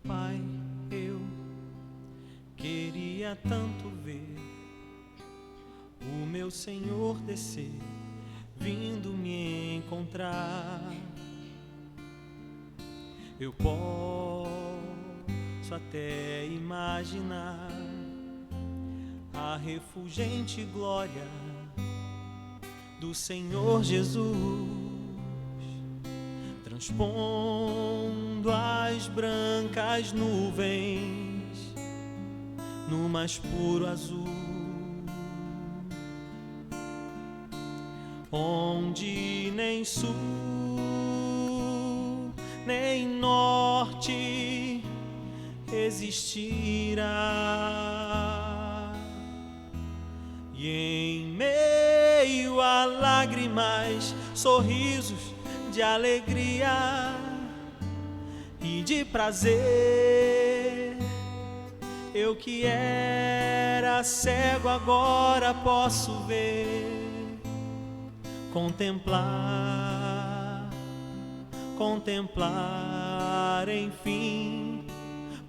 Pai, eu queria tanto ver o meu Senhor descer, vindo me encontrar. Eu posso até imaginar a refulgente glória do Senhor Jesus, transpondo as brancas nuvens no mais puro azul, onde nem sul nem norte existirá. E em meio a lágrimas, sorrisos de alegria e de prazer, eu que era cego agora posso ver, contemplar, enfim.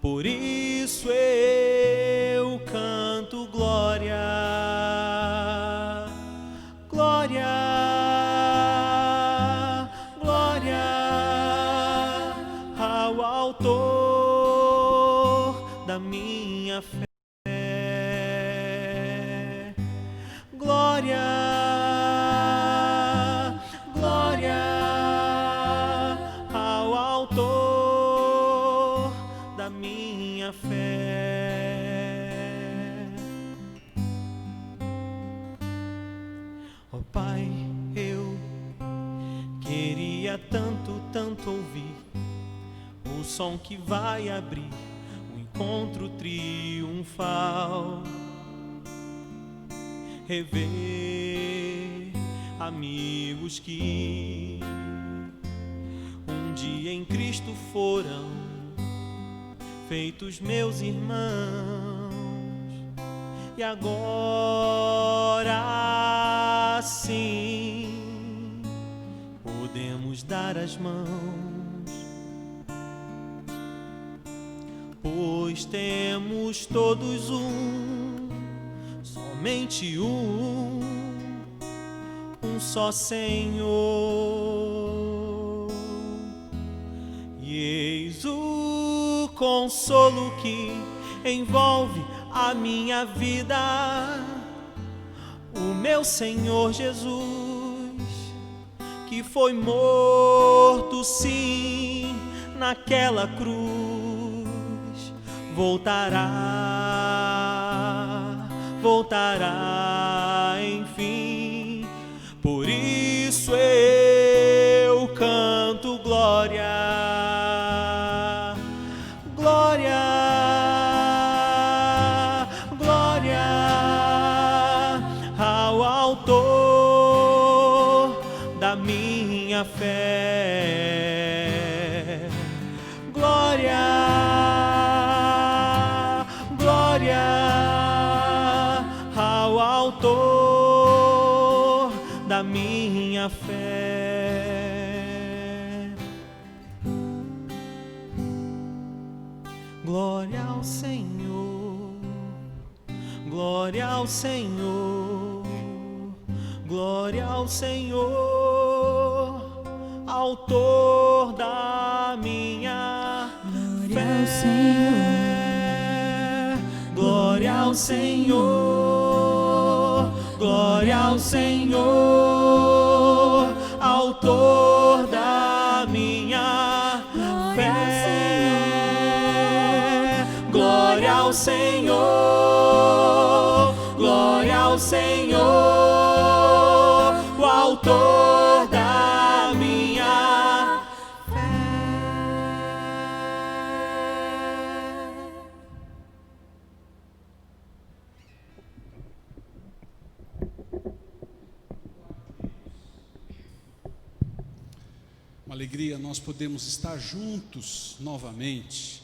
Por isso eu canto glória, glória, glória ao Autor da minha fé. Glória, glória ao Autor da minha fé. Ó Pai, eu queria tanto, tanto ouvir o som que vai abrir o encontro triunfal, rever amigos que um dia em Cristo foram feitos meus irmãos, e agora sim podemos dar as mãos, pois temos todos somente um só Senhor. E eis o consolo que envolve a minha vida, o meu Senhor Jesus, que foi morto sim naquela cruz, voltará, enfim. Por isso eu canto glória, glória, glória ao Autor da minha fé. Glória, glória ao Autor da minha fé. Glória ao Senhor, glória ao Senhor, glória ao Senhor, Autor da minha fé. Glória ao Senhor, glória ao Senhor, Autor da minha fé. Glória ao Senhor, glória ao Senhor, o Autor da minha fé. Uma alegria nós podemos estar juntos novamente.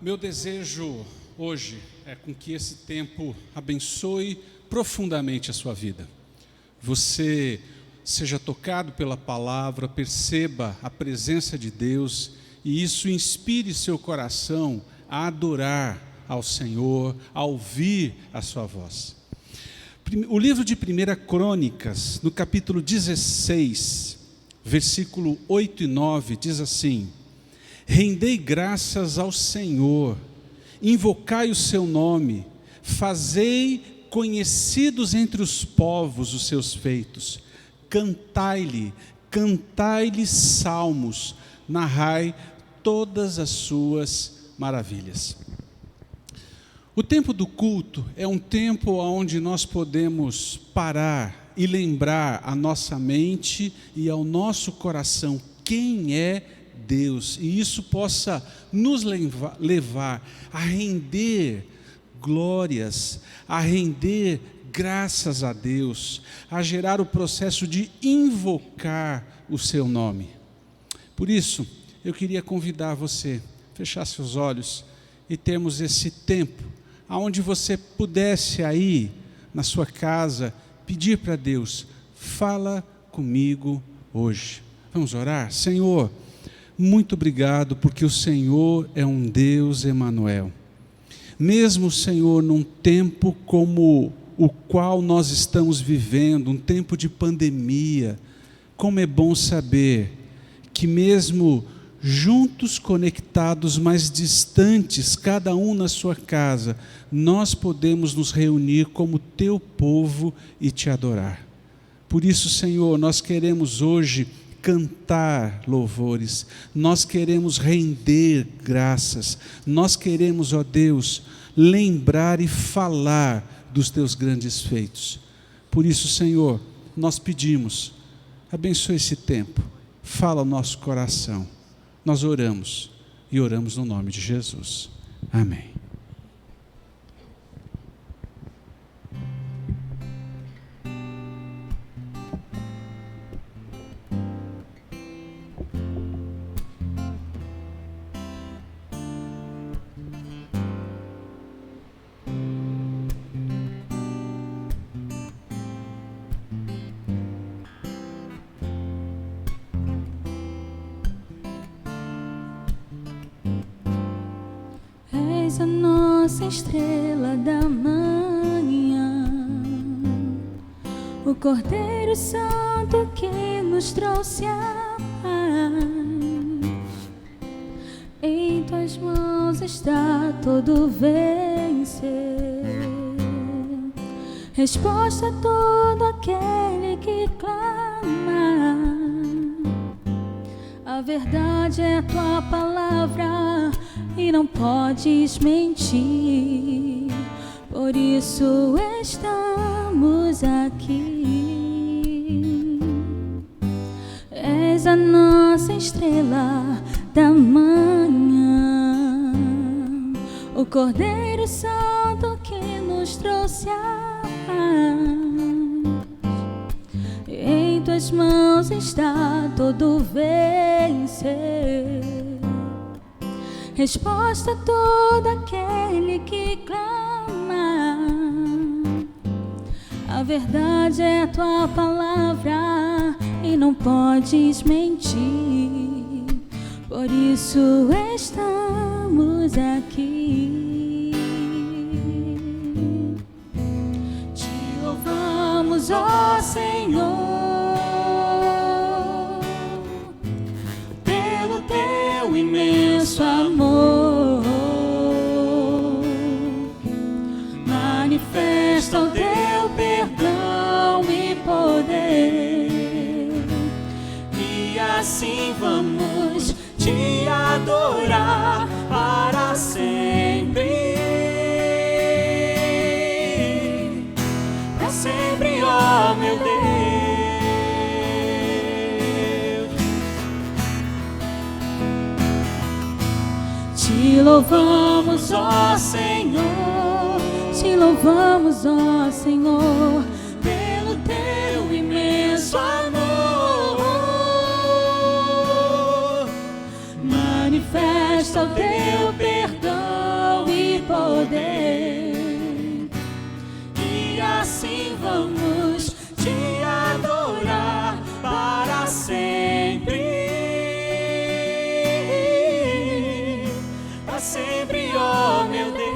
Meu desejo hoje é com que esse tempo abençoe profundamente a sua vida. Você seja tocado pela palavra, perceba a presença de Deus e isso inspire seu coração a adorar ao Senhor, a ouvir a sua voz. O livro de 1 Crônicas, no capítulo 16, versículo 8 e 9, diz assim: rendei graças ao Senhor, invocai o seu nome, fazei conhecidos entre os povos os seus feitos, cantai-lhe salmos, narrai todas as suas maravilhas. O tempo do culto é um tempo onde nós podemos parar e lembrar à nossa mente e ao nosso coração quem é Deus, e isso possa nos levar a render glórias, a render graças a Deus, a gerar o processo de invocar o seu nome. Por isso, eu queria convidar você a fechar seus olhos e termos esse tempo aonde você pudesse aí na sua casa pedir para Deus: fala comigo hoje. Vamos orar? Senhor, muito obrigado porque o Senhor é um Deus Emanuel. Mesmo, Senhor, num tempo como o qual nós estamos vivendo, um tempo de pandemia, como é bom saber que mesmo juntos, conectados, mas distantes, cada um na sua casa, nós podemos nos reunir como teu povo e te adorar. Por isso, Senhor, nós queremos hoje cantar louvores, nós queremos render graças, nós queremos, ó Deus, lembrar e falar dos teus grandes feitos. Por isso, Senhor, nós pedimos, abençoe esse tempo, fala ao nosso coração. Nós oramos e oramos no nome de Jesus. Amém. A nossa estrela da manhã, o Cordeiro Santo que nos trouxe a paz. Em tuas mãos está todo vencer, resposta a todo aquele que clama. A verdade é a tua palavra e não podes mentir, por isso estamos aqui. És a nossa estrela da manhã, o Cordeiro Santo que nos trouxe a paz. Em tuas mãos está todo vencer, resposta a todo aquele que clama. A verdade é a tua palavra e não podes mentir, por isso estamos aqui. Te louvamos, ó Senhor, pelo teu imenso amor. Manifesta o teu perdão e poder, e assim vamos te adorar para sempre. Para sempre, ó meu Deus. Te louvamos, ó Senhor, te louvamos, ó Senhor, pelo teu imenso amor. Manifesta o teu perdão e poder, e assim vamos te adorar para sempre. sempre, ó meu Deus.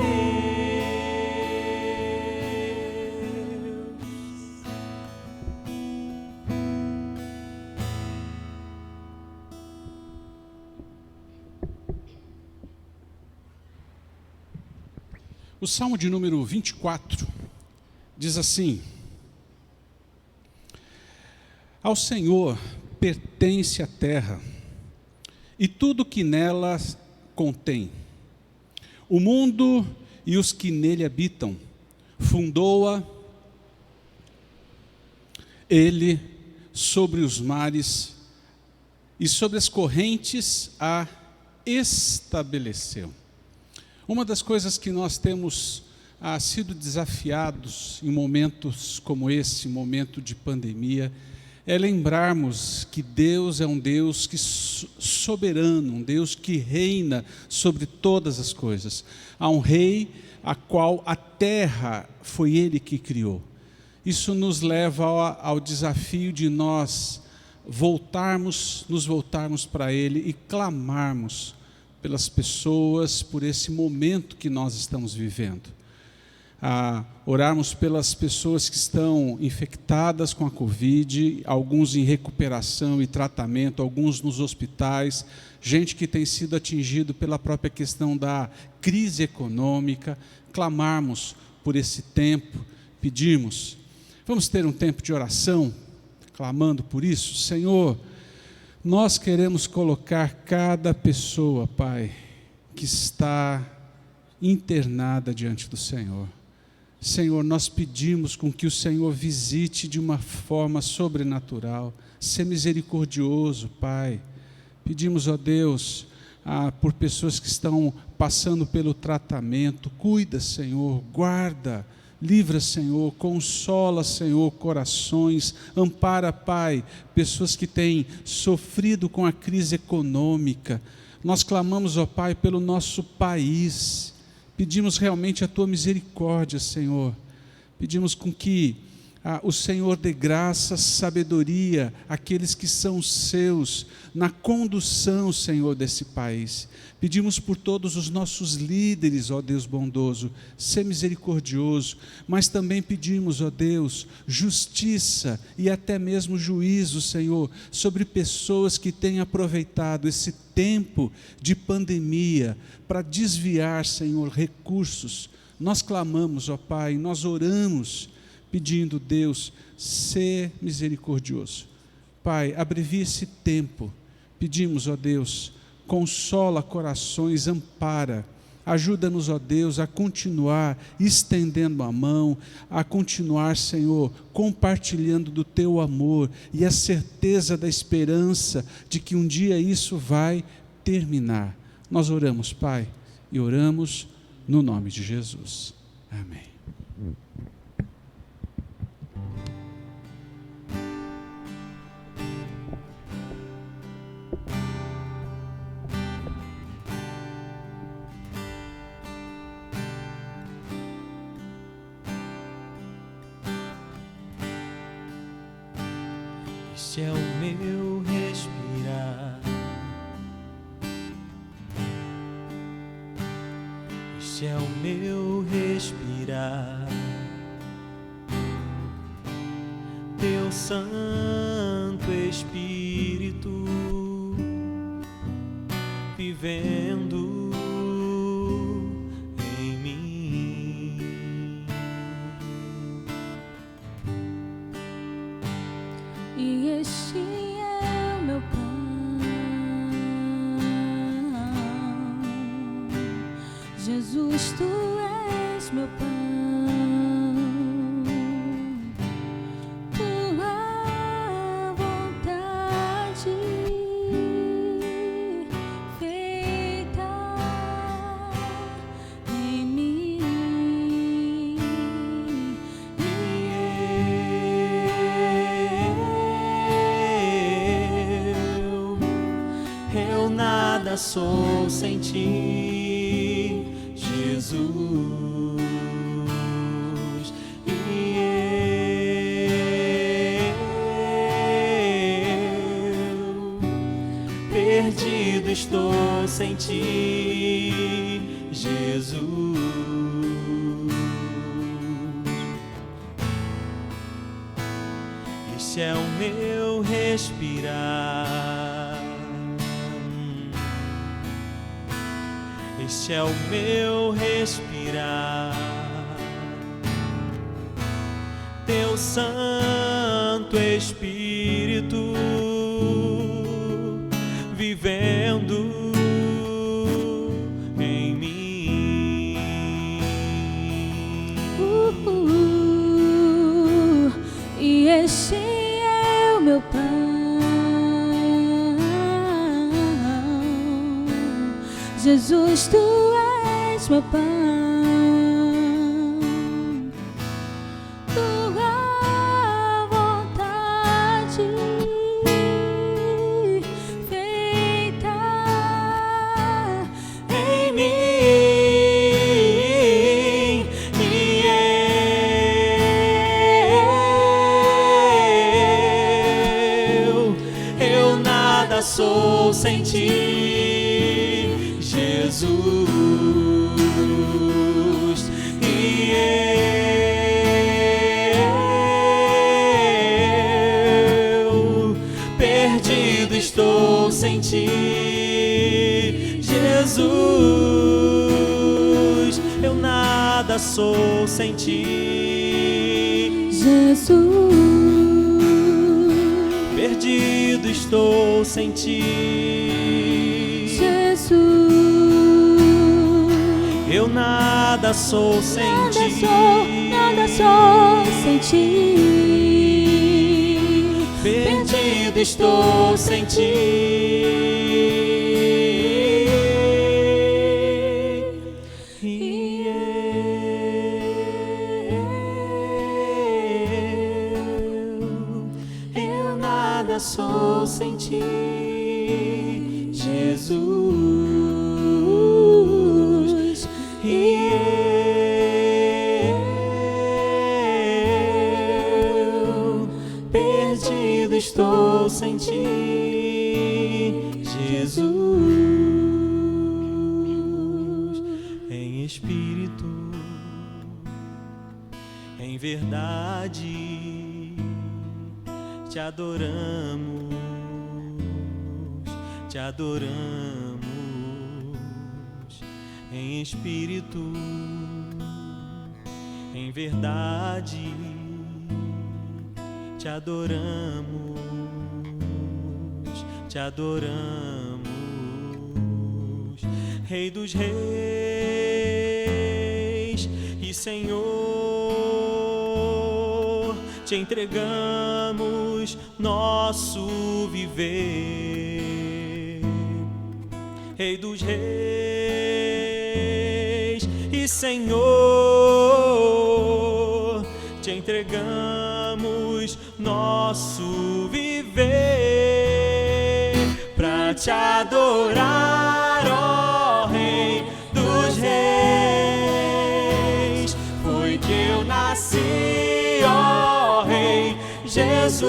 O Salmo de número 24 diz assim: ao Senhor pertence a terra e tudo que nela contém, o mundo e os que nele habitam. Fundou-a ele sobre os mares e sobre as correntes a estabeleceu. Uma das coisas que nós temos sido desafiados em momentos como esse, momento de pandemia, é lembrarmos que Deus é um Deus que soberano, um Deus que reina sobre todas as coisas. Há um rei a qual a terra foi Ele que criou. Isso nos leva ao desafio de nós nos voltarmos para Ele e clamarmos pelas pessoas, por esse momento que nós estamos vivendo. Orarmos pelas pessoas que estão infectadas com a Covid, alguns em recuperação e tratamento, alguns nos hospitais, gente que tem sido atingido pela própria questão da crise econômica. Clamarmos por esse tempo, pedirmos. Vamos ter um tempo de oração, clamando por isso. Senhor, nós queremos colocar cada pessoa, Pai, que está internada diante do Senhor. Senhor, nós pedimos com que o Senhor visite de uma forma sobrenatural. Ser misericordioso, Pai. Pedimos, ó Deus, por pessoas que estão passando pelo tratamento. Cuida, Senhor, guarda. Livra, Senhor, consola, Senhor, corações, ampara, Pai, pessoas que têm sofrido com a crise econômica. Nós clamamos, ó Pai, pelo nosso país, pedimos realmente a Tua misericórdia, Senhor. Pedimos com que o Senhor dê graça, sabedoria àqueles que são seus, na condução, Senhor, desse país. Pedimos por todos os nossos líderes, ó Deus bondoso, ser misericordioso, mas também pedimos, ó Deus, justiça e até mesmo juízo, Senhor, sobre pessoas que têm aproveitado esse tempo de pandemia para desviar, Senhor, recursos. Nós clamamos, ó Pai, nós oramos, pedindo, Deus, ser misericordioso. Pai, abrevia esse tempo. Pedimos, ó Deus, consola corações, ampara. Ajuda-nos, ó Deus, a continuar estendendo a mão, a continuar, Senhor, compartilhando do Teu amor e a certeza da esperança de que um dia isso vai terminar. Nós oramos, Pai, e oramos no nome de Jesus. Amém. Este é o meu respirar, este é o meu respirar, Teu Santo Espírito vivendo em mim. E este é o meu pão, Jesus, Tu és meu pão, Tua vontade feita em mim. Eu nada sou sem Ti, Jesus, e eu perdido estou sem Ti, Jesus. Este é o meu respirar, este é o meu respirar. Teu Santo Espírito vivendo em mim. E este é o meu pão, Jesus, tu és meu pão. Tua vontade feita Em mim, e eu nada sou sem ti, Jesus. E eu perdido estou sem ti, Jesus. Eu nada sou sem ti, Jesus. perdido estou sem ti, Jesus. eu nada sou sem ti, Nada sou sem ti. perdido estou sem ti. E eu nada sou sem ti, Jesus. E eu perdido estou sem ti, Jesus. Em espírito, em verdade, te adoramos, te adoramos. Em espírito, em verdade, te adoramos, te adoramos. Rei dos reis e Senhor, te entregamos nosso viver. Rei dos reis e Senhor, te entregamos nosso viver pra te adorar, ó Rei dos reis. Foi que eu nasci, ó Rei Jesus.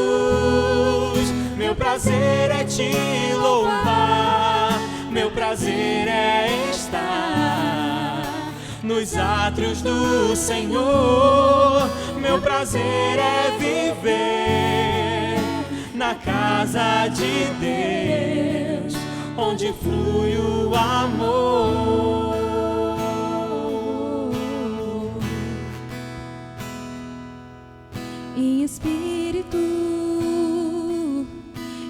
Meu prazer é te louvar, meu prazer é estar nos átrios do Senhor. Meu prazer é viver na casa de Deus, onde flui o amor. Em espírito,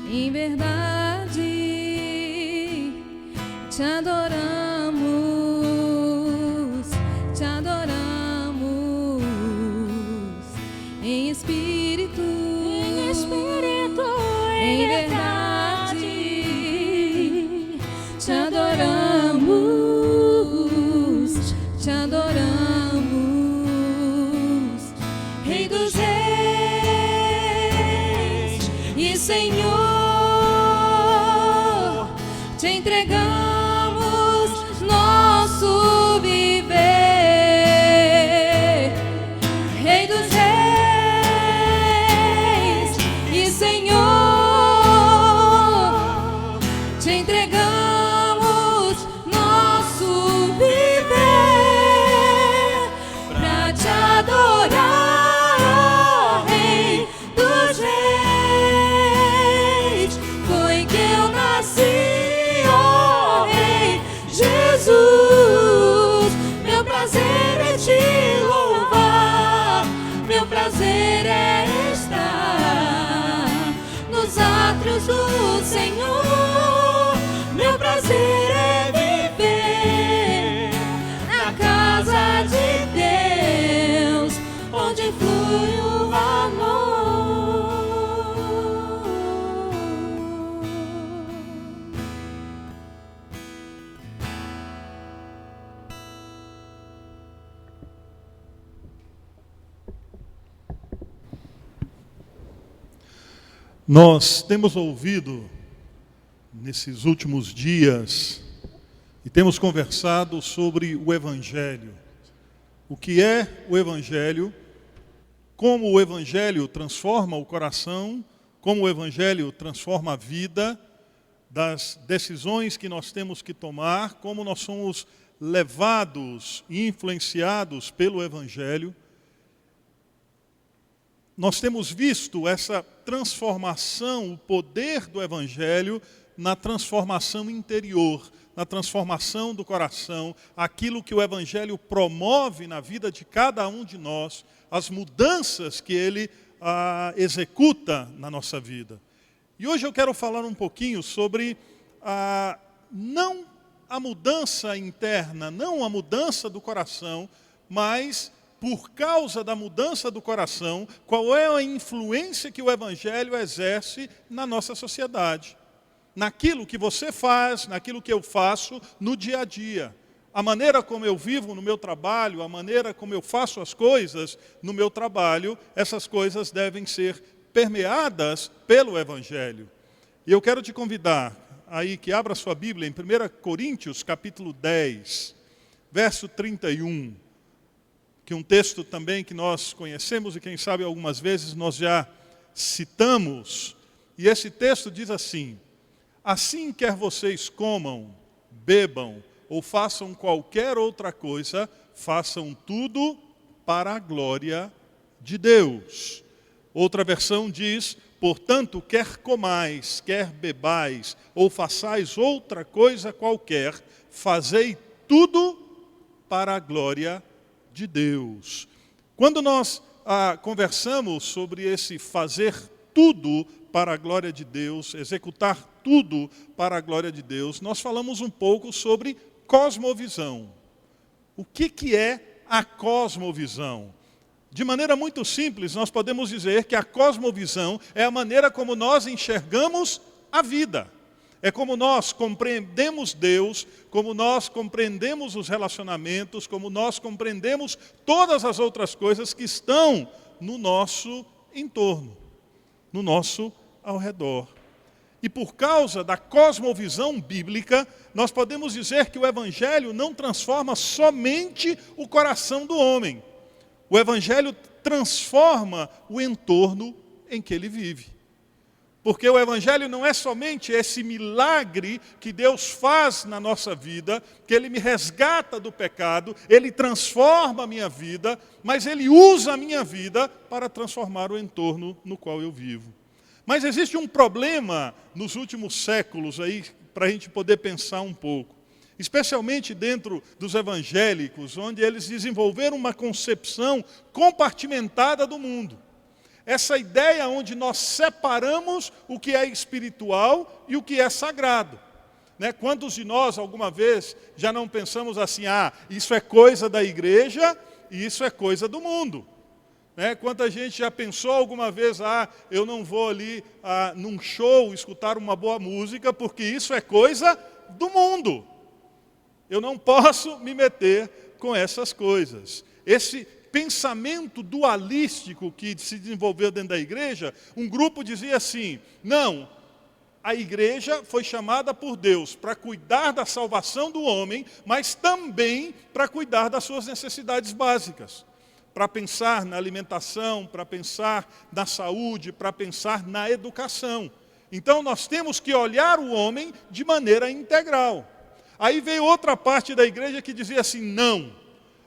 em verdade, te adoramos, te adoramos. Em espírito, em verdade, te adoramos. Senhor, meu prazer é viver na casa de Deus, onde flui o amor. Nós temos ouvido nesses últimos dias e temos conversado sobre o Evangelho. O que é o Evangelho, como o Evangelho transforma o coração, como o Evangelho transforma a vida, das decisões que nós temos que tomar, como nós somos levados e influenciados pelo Evangelho. Nós temos visto essa transformação, o poder do Evangelho na transformação interior, na transformação do coração, aquilo que o Evangelho promove na vida de cada um de nós, as mudanças que ele executa na nossa vida. E hoje eu quero falar um pouquinho sobre não a mudança interna, não a mudança do coração, mas por causa da mudança do coração, qual é a influência que o Evangelho exerce na nossa sociedade. Naquilo que você faz, naquilo que eu faço no dia a dia. A maneira como eu vivo no meu trabalho, a maneira como eu faço as coisas no meu trabalho, essas coisas devem ser permeadas pelo Evangelho. E eu quero te convidar aí que abra sua Bíblia em 1 Coríntios, capítulo 10, verso 31. Que um texto também que nós conhecemos e quem sabe algumas vezes nós já citamos. E esse texto diz assim: assim quer vocês comam, bebam ou façam qualquer outra coisa, façam tudo para a glória de Deus. Outra versão diz: portanto, quer comais, quer bebais ou façais outra coisa qualquer, fazei tudo para a glória de Deus. Quando nós conversamos sobre esse fazer tudo para a glória de Deus, executar tudo para a glória de Deus, nós falamos um pouco sobre cosmovisão. O que é a cosmovisão? De maneira muito simples, nós podemos dizer que a cosmovisão é a maneira como nós enxergamos a vida. É como nós compreendemos Deus, como nós compreendemos os relacionamentos, como nós compreendemos todas as outras coisas que estão no nosso entorno, no nosso ao redor. E por causa da cosmovisão bíblica, nós podemos dizer que o Evangelho não transforma somente o coração do homem. O Evangelho transforma o entorno em que ele vive. Porque o Evangelho não é somente esse milagre que Deus faz na nossa vida, que Ele me resgata do pecado, Ele transforma a minha vida, mas Ele usa a minha vida para transformar o entorno no qual eu vivo. Mas existe um problema nos últimos séculos aí, para a gente poder pensar um pouco. Especialmente dentro dos evangélicos, onde eles desenvolveram uma concepção compartimentada do mundo. Essa ideia onde nós separamos o que é espiritual e o que é sagrado. Quantos de nós, alguma vez, já não pensamos assim, isso é coisa da igreja e isso é coisa do mundo? Quanta gente já pensou alguma vez, eu não vou ali num show escutar uma boa música, porque isso é coisa do mundo. Eu não posso me meter com essas coisas. Esse pensamento dualístico que se desenvolveu dentro da igreja, um grupo dizia assim, não, a igreja foi chamada por Deus para cuidar da salvação do homem, mas também para cuidar das suas necessidades básicas. Para pensar na alimentação, para pensar na saúde, para pensar na educação. Então nós temos que olhar o homem de maneira integral. Aí veio outra parte da igreja que dizia assim, não,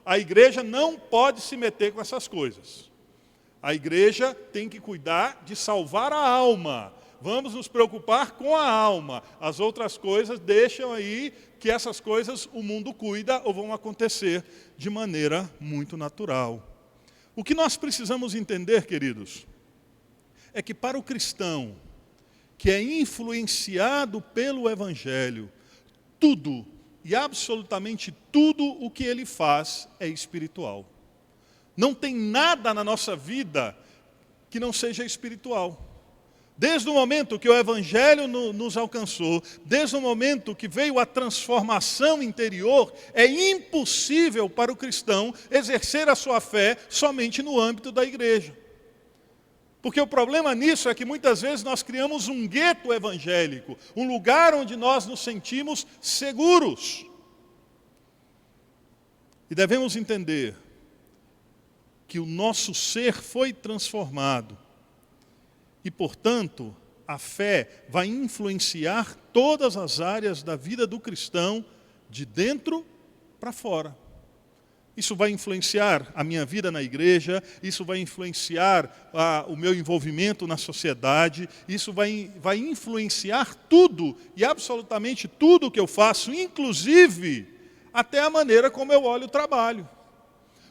a igreja não pode se meter com essas coisas. A igreja tem que cuidar de salvar a alma. Vamos nos preocupar com a alma. As outras coisas deixam aí que essas coisas o mundo cuida ou vão acontecer de maneira muito natural. O que nós precisamos entender, queridos, é que para o cristão que é influenciado pelo Evangelho, tudo e absolutamente tudo o que ele faz é espiritual. Não tem nada na nossa vida que não seja espiritual. Desde o momento que o Evangelho nos alcançou, desde o momento que veio a transformação interior, é impossível para o cristão exercer a sua fé somente no âmbito da igreja. Porque o problema nisso é que muitas vezes nós criamos um gueto evangélico, um lugar onde nós nos sentimos seguros. E devemos entender que o nosso ser foi transformado. E, portanto, a fé vai influenciar todas as áreas da vida do cristão, de dentro para fora. Isso vai influenciar a minha vida na igreja, isso vai influenciar o meu envolvimento na sociedade, isso vai influenciar tudo e absolutamente tudo que eu faço, inclusive até a maneira como eu olho o trabalho.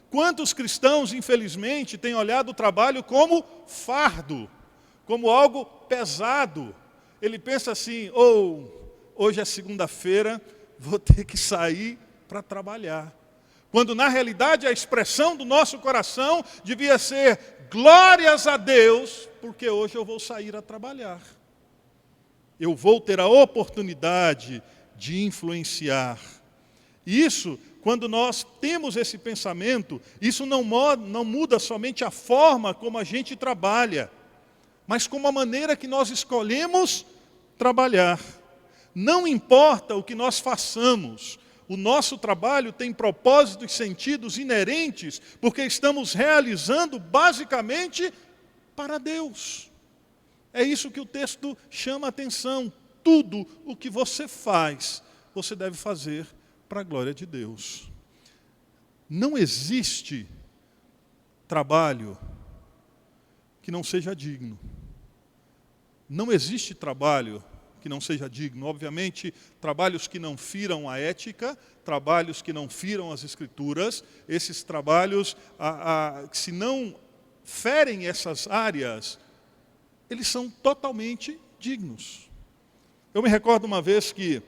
Quantos cristãos, infelizmente, têm olhado o trabalho como fardo, como algo pesado? Ele pensa assim, hoje é segunda-feira, vou ter que sair para trabalhar. Quando na realidade a expressão do nosso coração devia ser glórias a Deus, porque hoje eu vou sair a trabalhar. Eu vou ter a oportunidade de influenciar. E isso, quando nós temos esse pensamento, isso não muda somente a forma como a gente trabalha, mas como a maneira que nós escolhemos trabalhar. Não importa o que nós façamos, o nosso trabalho tem propósitos e sentidos inerentes, porque estamos realizando basicamente para Deus. É isso que o texto chama a atenção. Tudo o que você faz, você deve fazer para a glória de Deus. Não existe trabalho que não seja digno. Não existe trabalho que não seja digno. Obviamente, trabalhos que não firam a ética, trabalhos que não firam as Escrituras, esses trabalhos, se não ferem essas áreas, eles são totalmente dignos. Eu me recordo uma vez que,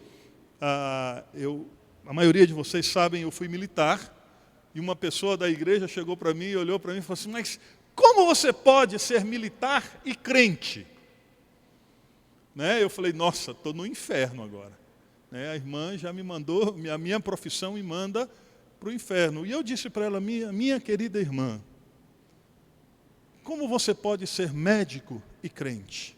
a maioria de vocês sabem, eu fui militar, e uma pessoa da igreja chegou para mim e olhou para mim e falou assim, mas como você pode ser militar e crente? Eu falei, nossa, estou no inferno agora. A irmã já me mandou, a minha profissão me manda para o inferno. E eu disse para ela, minha querida irmã, como você pode ser médico e crente?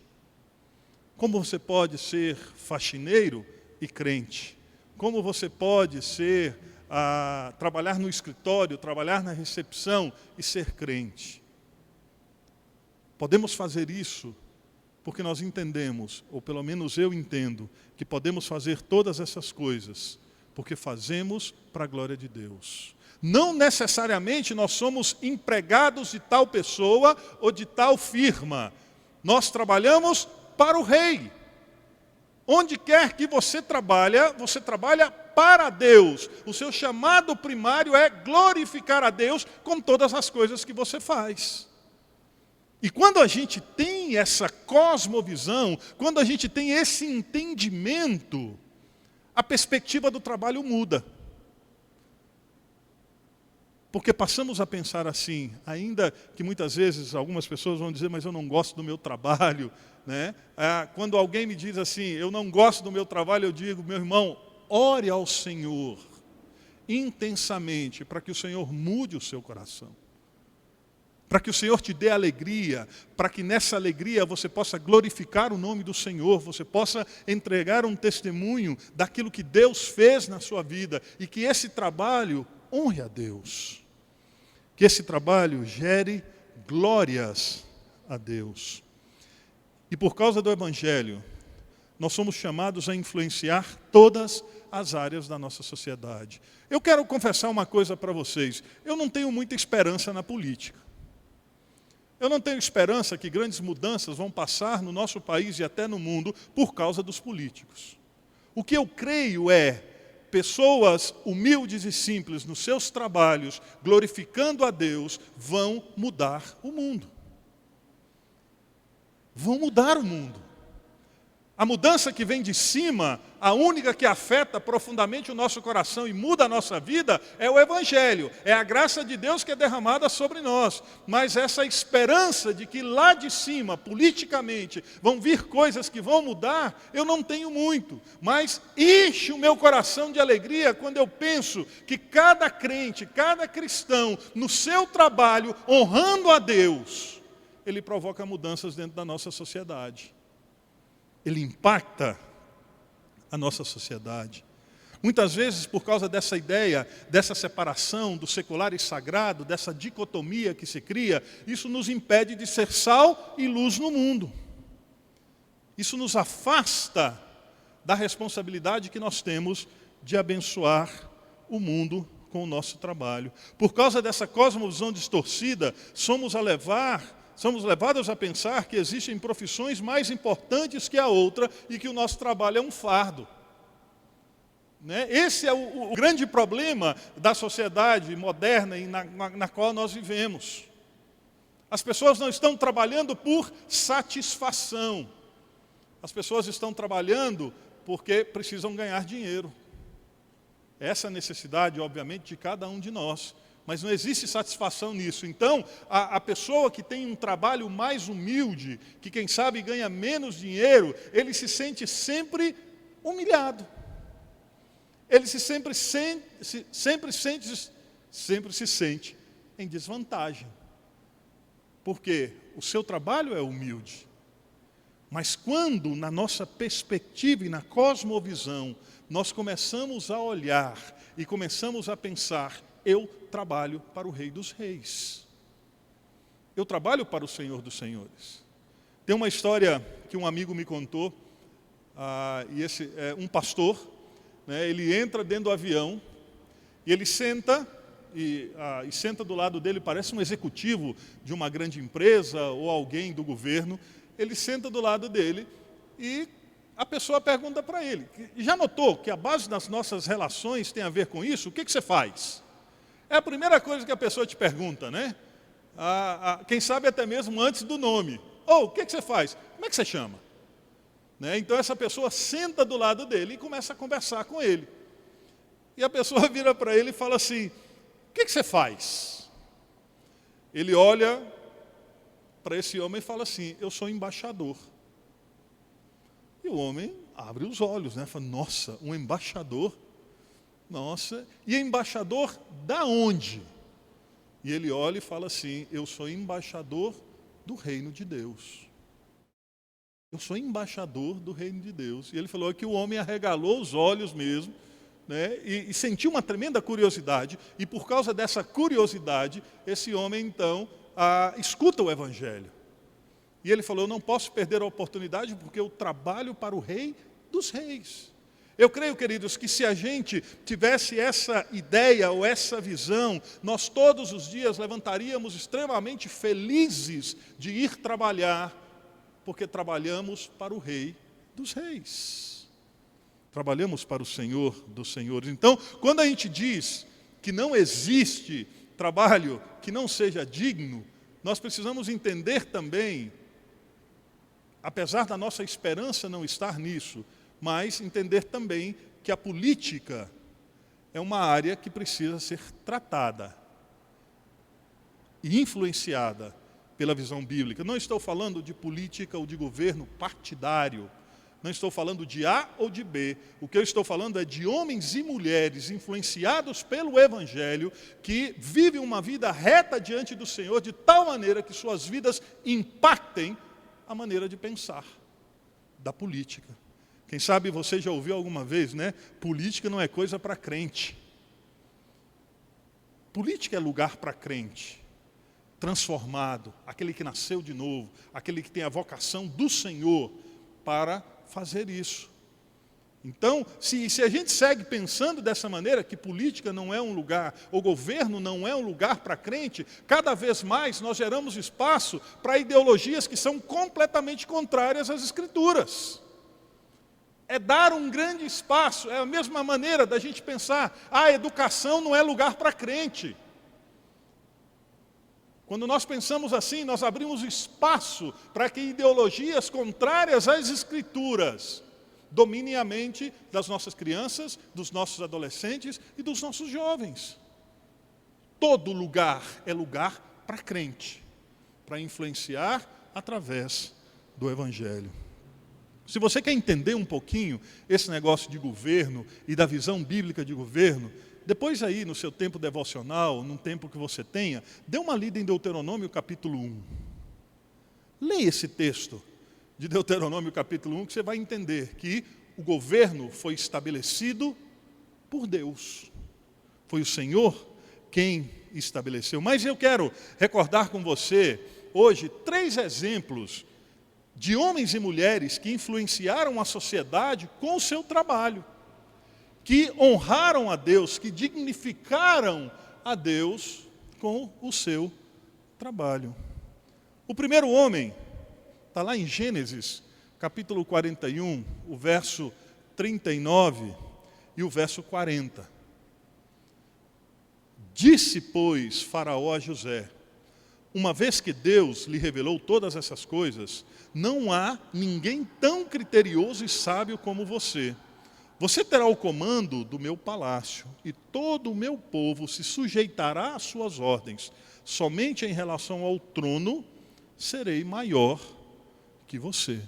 Como você pode ser faxineiro e crente? Como você pode trabalhar no escritório, trabalhar na recepção e ser crente? Podemos fazer isso porque nós entendemos, ou pelo menos eu entendo, que podemos fazer todas essas coisas, porque fazemos para a glória de Deus. Não necessariamente nós somos empregados de tal pessoa ou de tal firma. Nós trabalhamos para o Rei. Onde quer que você trabalha para Deus. O seu chamado primário é glorificar a Deus com todas as coisas que você faz. E quando a gente tem essa cosmovisão, quando a gente tem esse entendimento, a perspectiva do trabalho muda. Porque passamos a pensar assim, ainda que muitas vezes algumas pessoas vão dizer, mas eu não gosto do meu trabalho. Quando alguém me diz assim, eu não gosto do meu trabalho, eu digo, meu irmão, ore ao Senhor intensamente, para que o Senhor mude o seu coração. Para que o Senhor te dê alegria, para que nessa alegria você possa glorificar o nome do Senhor, você possa entregar um testemunho daquilo que Deus fez na sua vida e que esse trabalho honre a Deus. Que esse trabalho gere glórias a Deus. E por causa do Evangelho, nós somos chamados a influenciar todas as áreas da nossa sociedade. Eu quero confessar uma coisa para vocês, eu não tenho muita esperança na política. Eu não tenho esperança que grandes mudanças vão passar no nosso país e até no mundo por causa dos políticos. O que eu creio é pessoas humildes e simples nos seus trabalhos, glorificando a Deus, vão mudar o mundo. Vão mudar o mundo. A mudança que vem de cima, a única que afeta profundamente o nosso coração e muda a nossa vida, é o Evangelho. É a graça de Deus que é derramada sobre nós. Mas essa esperança de que lá de cima, politicamente, vão vir coisas que vão mudar, eu não tenho muito. Mas enche o meu coração de alegria quando eu penso que cada crente, cada cristão, no seu trabalho, honrando a Deus, ele provoca mudanças dentro da nossa sociedade. Ele impacta a nossa sociedade. Muitas vezes, por causa dessa ideia, dessa separação do secular e sagrado, dessa dicotomia que se cria, isso nos impede de ser sal e luz no mundo. Isso nos afasta da responsabilidade que nós temos de abençoar o mundo com o nosso trabalho. Por causa dessa cosmovisão distorcida, somos levados a pensar que existem profissões mais importantes que a outra e que o nosso trabalho é um fardo. Esse é o grande problema da sociedade moderna e na qual nós vivemos. As pessoas não estão trabalhando por satisfação. As pessoas estão trabalhando porque precisam ganhar dinheiro. Essa é a necessidade, obviamente, de cada um de nós. Mas não existe satisfação nisso. Então, a pessoa que tem um trabalho mais humilde, que quem sabe ganha menos dinheiro, ele se sente sempre humilhado. Ele se sente em desvantagem. Porque o seu trabalho é humilde. Mas quando, na nossa perspectiva e na cosmovisão, nós começamos a olhar e começamos a pensar, eu trabalho para o Rei dos Reis. Eu trabalho para o Senhor dos Senhores. Tem uma história que um amigo me contou, e esse é um pastor, ele entra dentro do avião, e ele senta, e senta do lado dele, parece um executivo de uma grande empresa, ou alguém do governo, ele senta do lado dele, e a pessoa pergunta para ele, já notou que a base das nossas relações tem a ver com isso? O que você faz? É a primeira coisa que a pessoa te pergunta, né? Quem sabe até mesmo antes do nome. O que você faz? Como é que você chama? Então essa pessoa senta do lado dele e começa a conversar com ele. E a pessoa vira para ele e fala assim, o que você faz? Ele olha para esse homem e fala assim, eu sou embaixador. E o homem abre os olhos, fala, nossa, um embaixador? Nossa, e embaixador da onde? E ele olha e fala assim, eu sou embaixador do reino de Deus. Eu sou embaixador do reino de Deus. E ele falou que o homem arregalou os olhos mesmo, e sentiu uma tremenda curiosidade. E por causa dessa curiosidade, esse homem então escuta o Evangelho. E ele falou, eu não posso perder a oportunidade porque eu trabalho para o Rei dos Reis. Eu creio, queridos, que se a gente tivesse essa ideia ou essa visão, nós todos os dias levantaríamos extremamente felizes de ir trabalhar, porque trabalhamos para o Rei dos Reis. Trabalhamos para o Senhor dos Senhores. Então, quando a gente diz que não existe trabalho que não seja digno, nós precisamos entender também, apesar da nossa esperança não estar nisso, mas entender também que a política é uma área que precisa ser tratada e influenciada pela visão bíblica. Não estou falando de política ou de governo partidário, não estou falando de A ou de B. O que eu estou falando é de homens e mulheres influenciados pelo Evangelho que vivem uma vida reta diante do Senhor de tal maneira que suas vidas impactem a maneira de pensar da política. Quem sabe você já ouviu alguma vez, política não é coisa para crente. Política é lugar para crente, transformado, aquele que nasceu de novo, aquele que tem a vocação do Senhor para fazer isso. Então, se a gente segue pensando dessa maneira, que política não é um lugar, ou governo não é um lugar para crente, cada vez mais nós geramos espaço para ideologias que são completamente contrárias às Escrituras. É dar um grande espaço, é a mesma maneira da gente pensar, a educação não é lugar para crente. Quando nós pensamos assim, nós abrimos espaço para que ideologias contrárias às Escrituras dominem a mente das nossas crianças, dos nossos adolescentes e dos nossos jovens. Todo lugar é lugar para crente, para influenciar através do Evangelho. Se você quer entender um pouquinho esse negócio de governo e da visão bíblica de governo, depois aí no seu tempo devocional, num tempo que você tenha, dê uma lida em Deuteronômio capítulo 1. Leia esse texto de Deuteronômio capítulo 1, que você vai entender que o governo foi estabelecido por Deus. Foi o Senhor quem estabeleceu. Mas eu quero recordar com você hoje 3 exemplos de homens e mulheres que influenciaram a sociedade com o seu trabalho, que honraram a Deus, que dignificaram a Deus com o seu trabalho. O primeiro homem está lá em Gênesis, capítulo 41, o verso 39 e o verso 40. Disse, pois, Faraó a José: uma vez que Deus lhe revelou todas essas coisas, não há ninguém tão criterioso e sábio como você. Você terá o comando do meu palácio, e todo o meu povo se sujeitará às suas ordens. Somente em relação ao trono serei maior que você.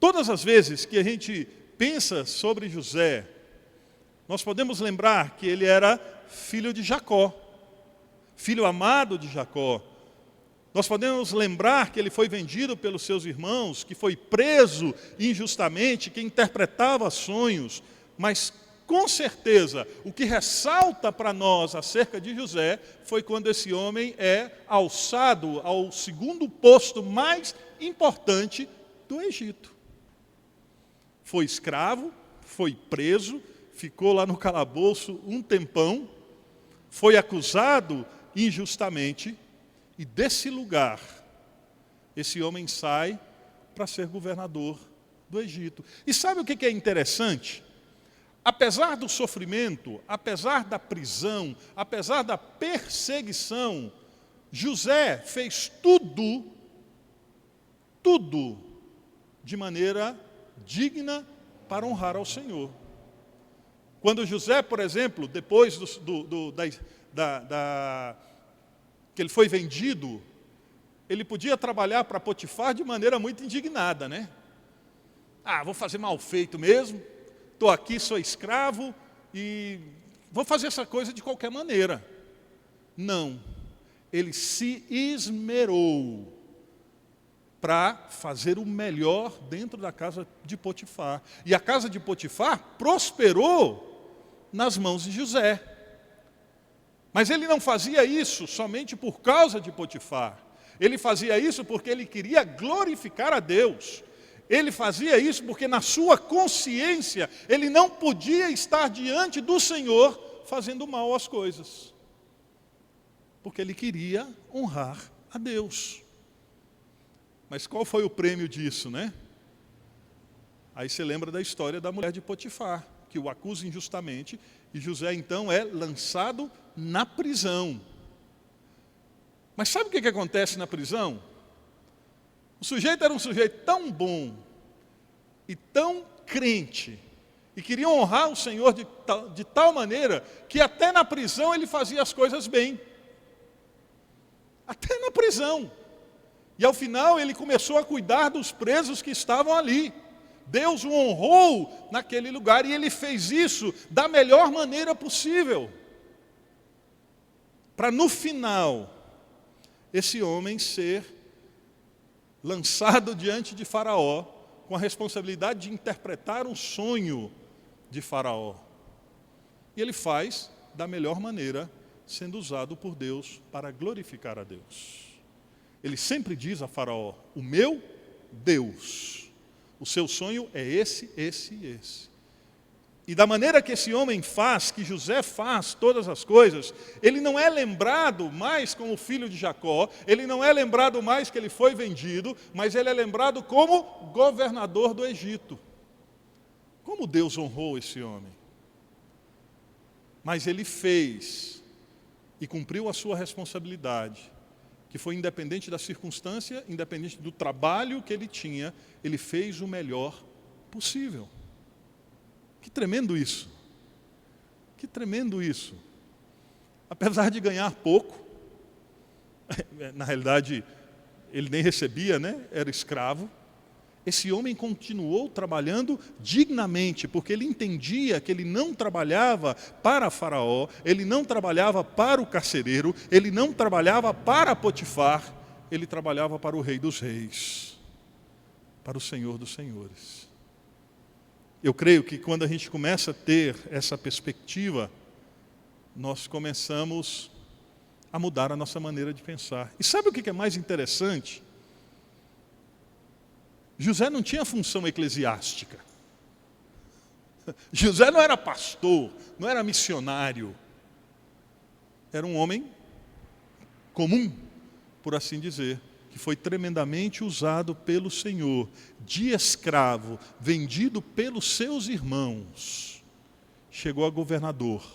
Todas as vezes que a gente pensa sobre José, nós podemos lembrar que ele era filho de Jacó, filho amado de Jacó. Nós podemos lembrar que ele foi vendido pelos seus irmãos, que foi preso injustamente, que interpretava sonhos. Mas, com certeza, o que ressalta para nós acerca de José foi quando esse homem é alçado ao segundo posto mais importante do Egito. Foi escravo, foi preso, ficou lá no calabouço um tempão, foi acusado injustamente, e desse lugar, esse homem sai para ser governador do Egito. E sabe o que é interessante? Apesar do sofrimento, apesar da prisão, apesar da perseguição, José fez tudo de maneira digna para honrar ao Senhor. Quando José, por exemplo, depois que ele foi vendido, ele podia trabalhar para Potifar de maneira muito indignada, né? Vou fazer mal feito mesmo, estou aqui, sou escravo e vou fazer essa coisa de qualquer maneira. Não, ele se esmerou para fazer o melhor dentro da casa de Potifar. E a casa de Potifar prosperou nas mãos de José. Mas ele não fazia isso somente por causa de Potifar. Ele fazia isso porque ele queria glorificar a Deus. Ele fazia isso porque na sua consciência ele não podia estar diante do Senhor fazendo mal às coisas. Porque ele queria honrar a Deus. Mas qual foi o prêmio disso, né? Aí você lembra da história da mulher de Potifar, que o acusa injustamente, e José então é lançado na prisão. Mas sabe o que acontece na prisão? O sujeito era um sujeito tão bom e tão crente, e queria honrar o Senhor de tal maneira, que até na prisão ele fazia as coisas bem. Até na prisão. E ao final ele começou a cuidar dos presos que estavam ali. Deus o honrou naquele lugar e ele fez isso da melhor maneira possível. Para no final, esse homem ser lançado diante de Faraó, com a responsabilidade de interpretar um sonho de Faraó. E ele faz da melhor maneira, sendo usado por Deus para glorificar a Deus. Ele sempre diz a Faraó: o meu Deus. O seu sonho é esse, esse e esse. E da maneira que esse homem faz, que José faz todas as coisas, ele não é lembrado mais como filho de Jacó, ele não é lembrado mais que ele foi vendido, mas ele é lembrado como governador do Egito. Como Deus honrou esse homem? Mas ele fez e cumpriu a sua responsabilidade, que foi independente da circunstância, independente do trabalho que ele tinha, ele fez o melhor possível. Que tremendo isso! Que tremendo isso! Apesar de ganhar pouco, na realidade, ele nem recebia, né? Era escravo. Esse homem continuou trabalhando dignamente, porque ele entendia que ele não trabalhava para Faraó, ele não trabalhava para o carcereiro, ele não trabalhava para Potifar, ele trabalhava para o Rei dos Reis, para o Senhor dos Senhores. Eu creio que quando a gente começa a ter essa perspectiva, nós começamos a mudar a nossa maneira de pensar. E sabe o que é mais interessante? José não tinha função eclesiástica. José não era pastor, não era missionário. Era um homem comum, por assim dizer, que foi tremendamente usado pelo Senhor, de escravo, vendido pelos seus irmãos, chegou a governador.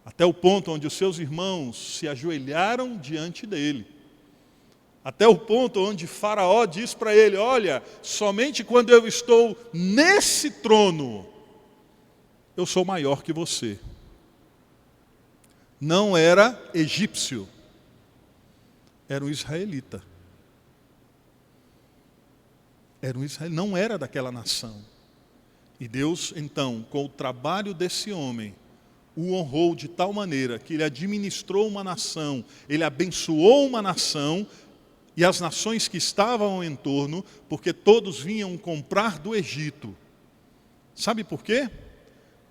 Até o ponto onde os seus irmãos se ajoelharam diante dele. Até o ponto onde Faraó diz para ele: olha, somente quando eu estou nesse trono, eu sou maior que você. Não era egípcio, era um israelita. Era um israelita, não era daquela nação. E Deus, então, com o trabalho desse homem, o honrou de tal maneira que ele administrou uma nação, ele abençoou uma nação, e as nações que estavam ao entorno, porque todos vinham comprar do Egito. Sabe por quê?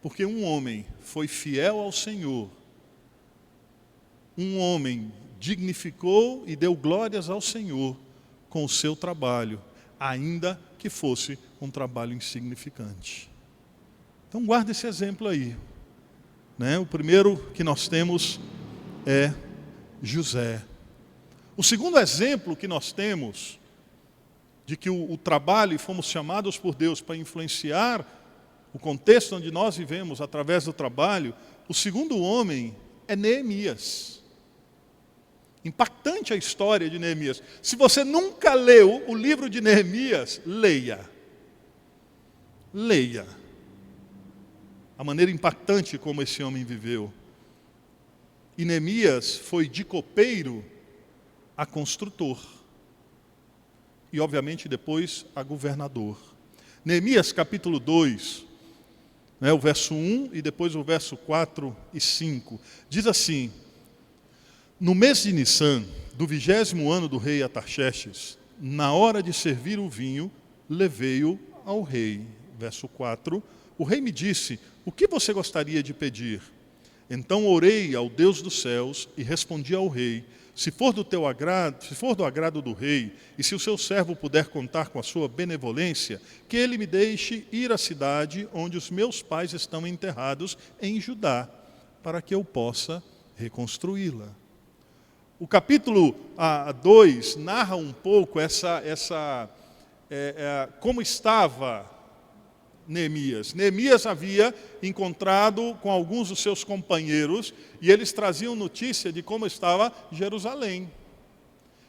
Porque um homem foi fiel ao Senhor. Um homem dignificou e deu glórias ao Senhor com o seu trabalho, ainda que fosse um trabalho insignificante. Então guarda esse exemplo aí. O primeiro que nós temos é José. O segundo exemplo que nós temos de que o trabalho, e fomos chamados por Deus para influenciar o contexto onde nós vivemos através do trabalho, o segundo homem é Neemias. Impactante a história de Neemias. Se você nunca leu o livro de Neemias, leia. Leia. A maneira impactante como esse homem viveu. E Neemias foi de copeiro a construtor. E obviamente depois a governador. Neemias capítulo 2, o verso 1 e depois o verso 4 e 5. Diz assim: no mês de Nissan, do 20º ano do rei Artaxerxes, na hora de servir o vinho, levei-o ao rei. Verso 4, o rei me disse: o que você gostaria de pedir? Então orei ao Deus dos céus e respondi ao rei: se for do teu agrado, se for do agrado do rei, e se o seu servo puder contar com a sua benevolência, que ele me deixe ir à cidade onde os meus pais estão enterrados em Judá, para que eu possa reconstruí-la. O capítulo 2 narra um pouco como estava Neemias. Neemias havia encontrado com alguns dos seus companheiros e eles traziam notícia de como estava Jerusalém.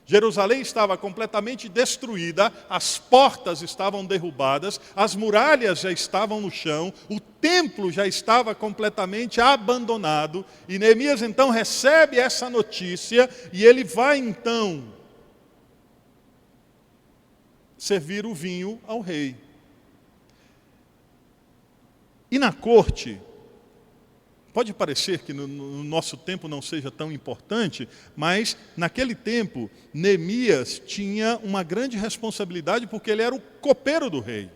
Jerusalém estava completamente destruída, as portas estavam derrubadas, as muralhas já estavam no chão, o templo já estava completamente abandonado. E Neemias então recebe essa notícia e ele vai então servir o vinho ao rei. E na corte, pode parecer que no nosso tempo não seja tão importante, mas naquele tempo, Neemias tinha uma grande responsabilidade porque ele era o copeiro do rei.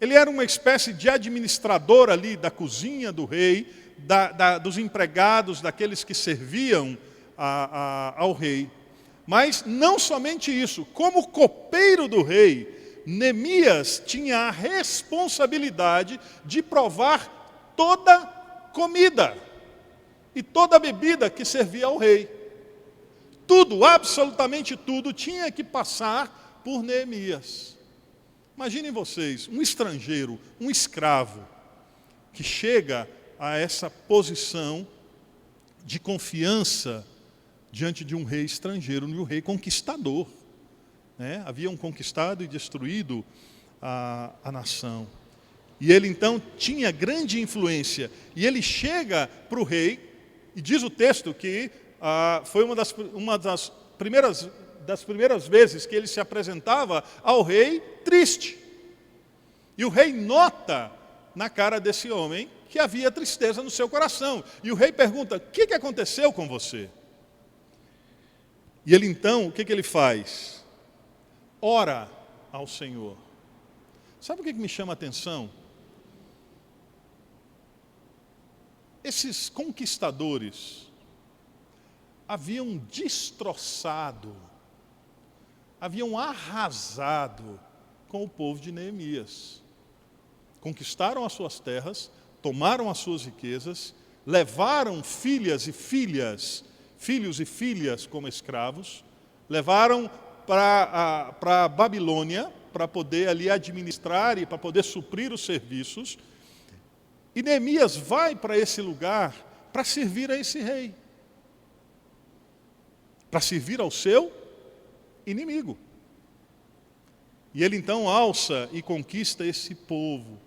Ele era uma espécie de administrador ali da cozinha do rei, dos empregados, daqueles que serviam ao rei. Mas não somente isso, como copeiro do rei, Neemias tinha a responsabilidade de provar toda comida e toda bebida que servia ao rei. Tudo, absolutamente tudo, tinha que passar por Neemias. Imaginem vocês, um estrangeiro, um escravo, que chega a essa posição de confiança diante de um rei estrangeiro, de um rei conquistador. Né? Haviam conquistado e destruído a nação. E ele então tinha grande influência. E ele chega para o rei, e diz o texto que foi uma das primeiras vezes que ele se apresentava ao rei triste. E o rei nota na cara desse homem que havia tristeza no seu coração. E o rei pergunta: o que aconteceu com você? E ele então, o que ele faz? Ora ao Senhor. Sabe o que me chama a atenção? Esses conquistadores haviam destroçado, haviam arrasado com o povo de Neemias. Conquistaram as suas terras, tomaram as suas riquezas, levaram filhos e filhas como escravos, levaram para a Babilônia, para poder ali administrar e para poder suprir os serviços. E Neemias vai para esse lugar para servir a esse rei, para servir ao seu inimigo. E ele então alça e conquista esse povo.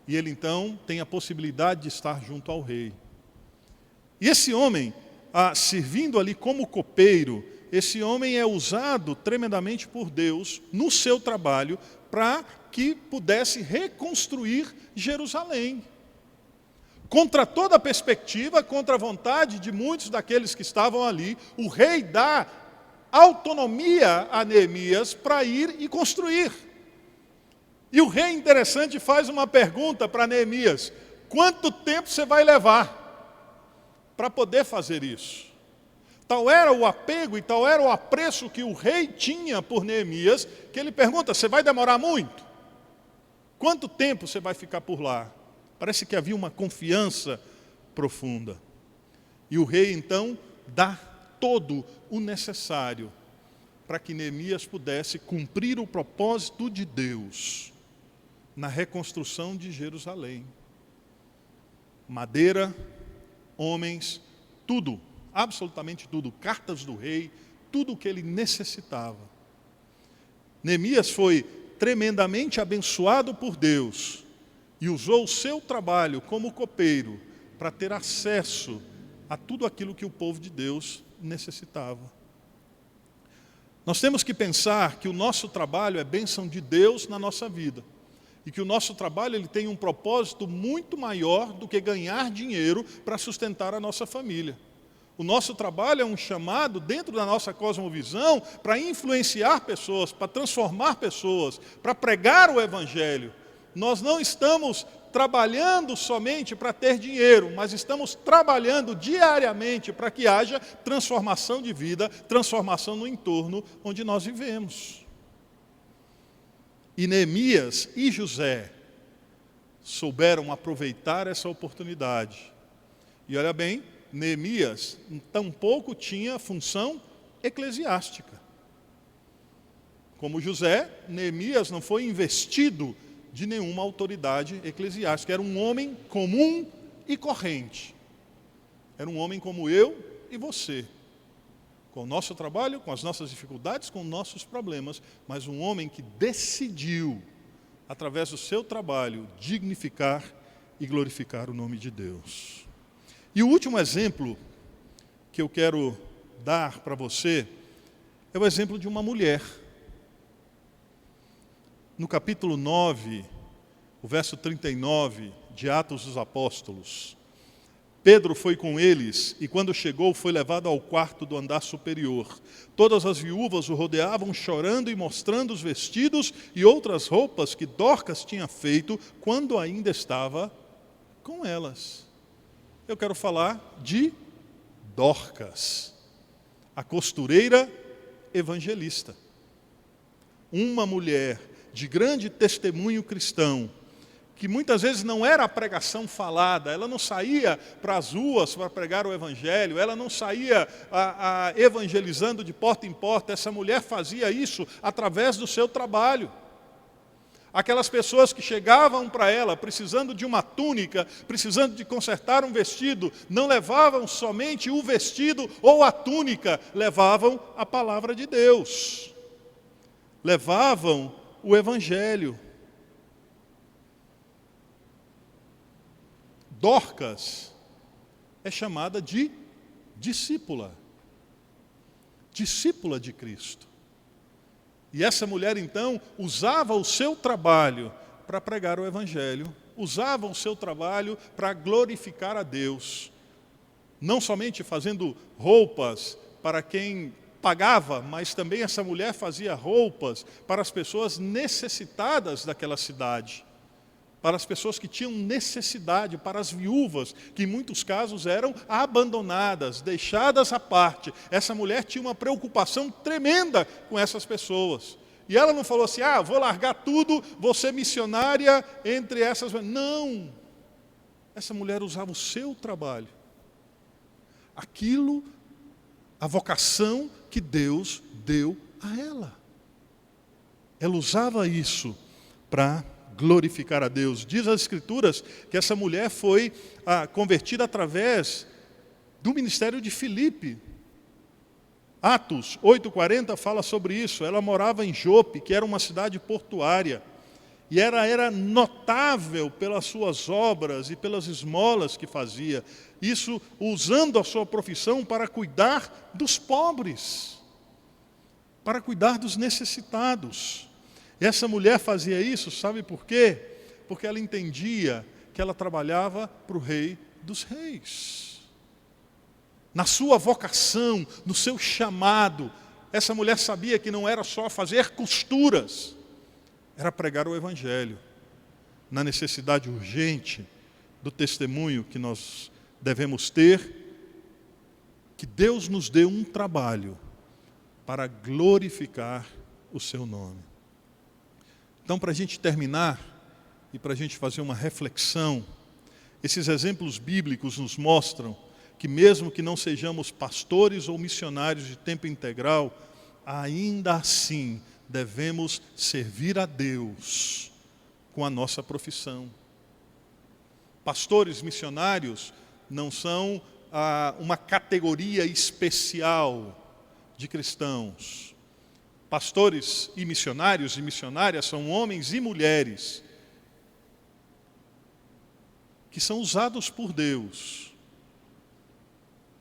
E ele então tem a possibilidade de estar junto ao rei. E esse homem, servindo ali como copeiro, esse homem é usado tremendamente por Deus no seu trabalho para que pudesse reconstruir Jerusalém. Contra toda a perspectiva, contra a vontade de muitos daqueles que estavam ali, o rei dá autonomia a Neemias para ir e construir. E o rei, interessante, faz uma pergunta para Neemias: quanto tempo você vai levar para poder fazer isso? Tal era o apego e tal era o apreço que o rei tinha por Neemias, que ele pergunta: você vai demorar muito? Quanto tempo você vai ficar por lá? Parece que havia uma confiança profunda. E o rei então dá todo o necessário para que Neemias pudesse cumprir o propósito de Deus na reconstrução de Jerusalém. Madeira, homens, tudo, absolutamente tudo, cartas do rei, tudo o que ele necessitava. Neemias foi tremendamente abençoado por Deus e usou o seu trabalho como copeiro para ter acesso a tudo aquilo que o povo de Deus necessitava. Nós temos que pensar que o nosso trabalho é bênção de Deus na nossa vida. E que o nosso trabalho ele tem um propósito muito maior do que ganhar dinheiro para sustentar a nossa família. O nosso trabalho é um chamado dentro da nossa cosmovisão para influenciar pessoas, para transformar pessoas, para pregar o Evangelho. Nós não estamos trabalhando somente para ter dinheiro, mas estamos trabalhando diariamente para que haja transformação de vida, transformação no entorno onde nós vivemos. E Neemias e José souberam aproveitar essa oportunidade. E olha bem, Neemias tampouco tinha função eclesiástica. Como José, Neemias não foi investido de nenhuma autoridade eclesiástica. Era um homem comum e corrente. Era um homem como eu e você. Com o nosso trabalho, com as nossas dificuldades, com nossos problemas, mas um homem que decidiu, através do seu trabalho, dignificar e glorificar o nome de Deus. E o último exemplo que eu quero dar para você é o exemplo de uma mulher. No capítulo 9, o verso 39 de Atos dos Apóstolos, Pedro foi com eles e quando chegou foi levado ao quarto do andar superior. Todas as viúvas o rodeavam chorando e mostrando os vestidos e outras roupas que Dorcas tinha feito quando ainda estava com elas. Eu quero falar de Dorcas, a costureira evangelista. Uma mulher de grande testemunho cristão, que muitas vezes não era a pregação falada, ela não saía para as ruas para pregar o Evangelho, ela não saía evangelizando de porta em porta, essa mulher fazia isso através do seu trabalho. Aquelas pessoas que chegavam para ela precisando de uma túnica, precisando de consertar um vestido, não levavam somente o vestido ou a túnica, levavam a palavra de Deus. Levavam o Evangelho. Dorcas é chamada de discípula. Discípula de Cristo. E essa mulher, então, usava o seu trabalho para pregar o Evangelho, usava o seu trabalho para glorificar a Deus. Não somente fazendo roupas para quem pagava, mas também essa mulher fazia roupas para as pessoas necessitadas daquela cidade. Para as pessoas que tinham necessidade, para as viúvas, que em muitos casos eram abandonadas, deixadas à parte. Essa mulher tinha uma preocupação tremenda com essas pessoas. E ela não falou assim, vou largar tudo, vou ser missionária entre essas... Não! Essa mulher usava o seu trabalho. Aquilo, a vocação que Deus deu a ela. Ela usava isso para glorificar a Deus. Diz as Escrituras que essa mulher foi convertida através do ministério de Filipe. Atos 8:40 fala sobre isso. Ela morava em Jope, que era uma cidade portuária. E era notável pelas suas obras e pelas esmolas que fazia. Isso usando a sua profissão para cuidar dos pobres, para cuidar dos necessitados. E essa mulher fazia isso, sabe por quê? Porque ela entendia que ela trabalhava para o Rei dos Reis. Na sua vocação, no seu chamado, essa mulher sabia que não era só fazer costuras, era pregar o Evangelho, na necessidade urgente do testemunho que nós devemos ter, que Deus nos deu um trabalho para glorificar o seu nome. Então, para a gente terminar e para a gente fazer uma reflexão, esses exemplos bíblicos nos mostram que mesmo que não sejamos pastores ou missionários de tempo integral, ainda assim devemos servir a Deus com a nossa profissão. Pastores missionários não são uma categoria especial de cristãos. Pastores e missionárias são homens e mulheres que são usados por Deus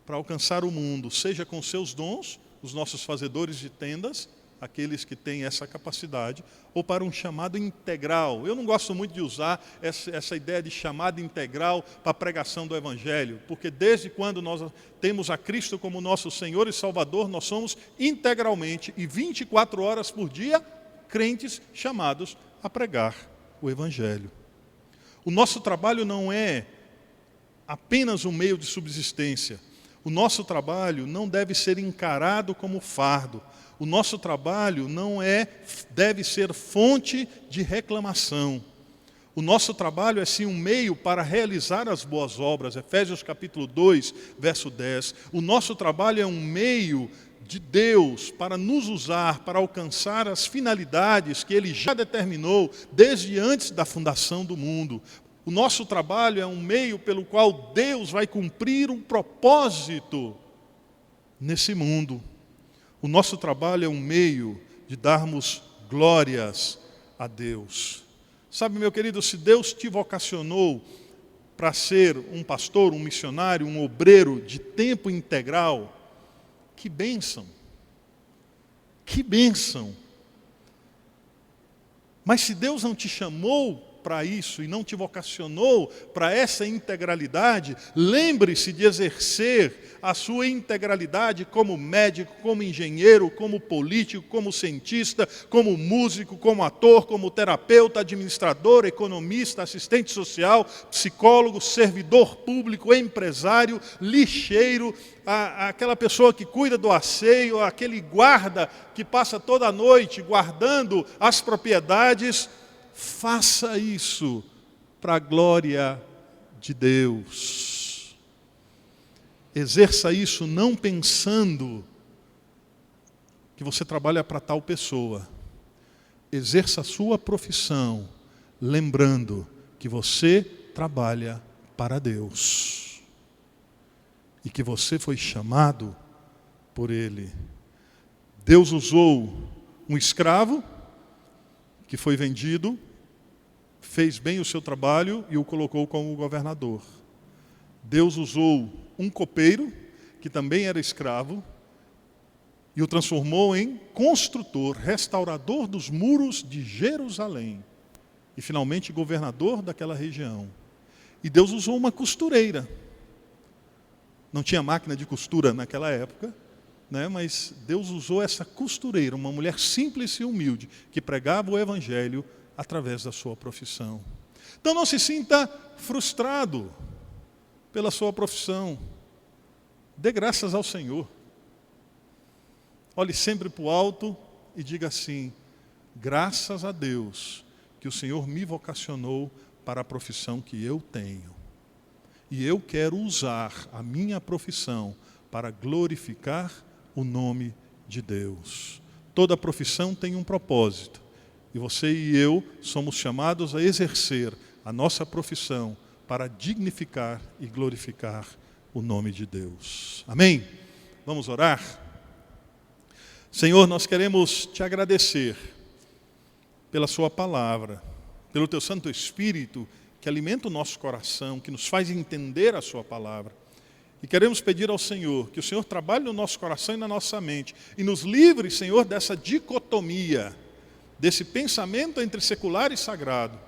para alcançar o mundo, seja com seus dons, os nossos fazedores de tendas, aqueles que têm essa capacidade, ou para um chamado integral. Eu não gosto muito de usar essa ideia de chamado integral para a pregação do Evangelho, porque desde quando nós temos a Cristo como nosso Senhor e Salvador, nós somos integralmente e 24 horas por dia crentes chamados a pregar o Evangelho. O nosso trabalho não é apenas um meio de subsistência. O nosso trabalho não deve ser encarado como fardo. O nosso trabalho não deve ser fonte de reclamação. O nosso trabalho é sim um meio para realizar as boas obras. Efésios capítulo 2, verso 10. O nosso trabalho é um meio de Deus para nos usar, para alcançar as finalidades que Ele já determinou desde antes da fundação do mundo. O nosso trabalho é um meio pelo qual Deus vai cumprir um propósito nesse mundo. O nosso trabalho é um meio de darmos glórias a Deus. Sabe, meu querido, se Deus te vocacionou para ser um pastor, um missionário, um obreiro de tempo integral, que bênção! Que bênção! Mas se Deus não te chamou para isso e não te vocacionou para essa integralidade, lembre-se de exercer a sua integralidade como médico, como engenheiro, como político, como cientista, como músico, como ator, como terapeuta, administrador, economista, assistente social, psicólogo, servidor público, empresário, lixeiro, aquela pessoa que cuida do asseio, aquele guarda que passa toda a noite guardando as propriedades. Faça isso para a glória de Deus. Exerça isso não pensando que você trabalha para tal pessoa. exerça a sua profissão, lembrando que você trabalha para Deus e que você foi chamado por Ele. Deus usou um escravo que foi vendido, fez bem o seu trabalho e o colocou como governador. Deus usou um copeiro, que também era escravo, e o transformou em construtor, restaurador dos muros de Jerusalém, e finalmente governador daquela região. E Deus usou uma costureira. Não tinha máquina de costura naquela época, né? Mas Deus usou essa costureira, uma mulher simples e humilde, que pregava o Evangelho através da sua profissão. Então não se sinta frustrado pela sua profissão. Dê graças ao Senhor. Olhe sempre para o alto e diga assim: graças a Deus que o Senhor me vocacionou para a profissão que eu tenho. E eu quero usar a minha profissão para glorificar o nome de Deus. Toda profissão tem um propósito. E você e eu somos chamados a exercer a nossa profissão para dignificar e glorificar o nome de Deus. Amém? Vamos orar? Senhor, nós queremos te agradecer pela sua palavra, pelo teu Santo Espírito que alimenta o nosso coração, que nos faz entender a sua palavra. E queremos pedir ao Senhor que o Senhor trabalhe no nosso coração e na nossa mente e nos livre, Senhor, dessa dicotomia, desse pensamento entre secular e sagrado.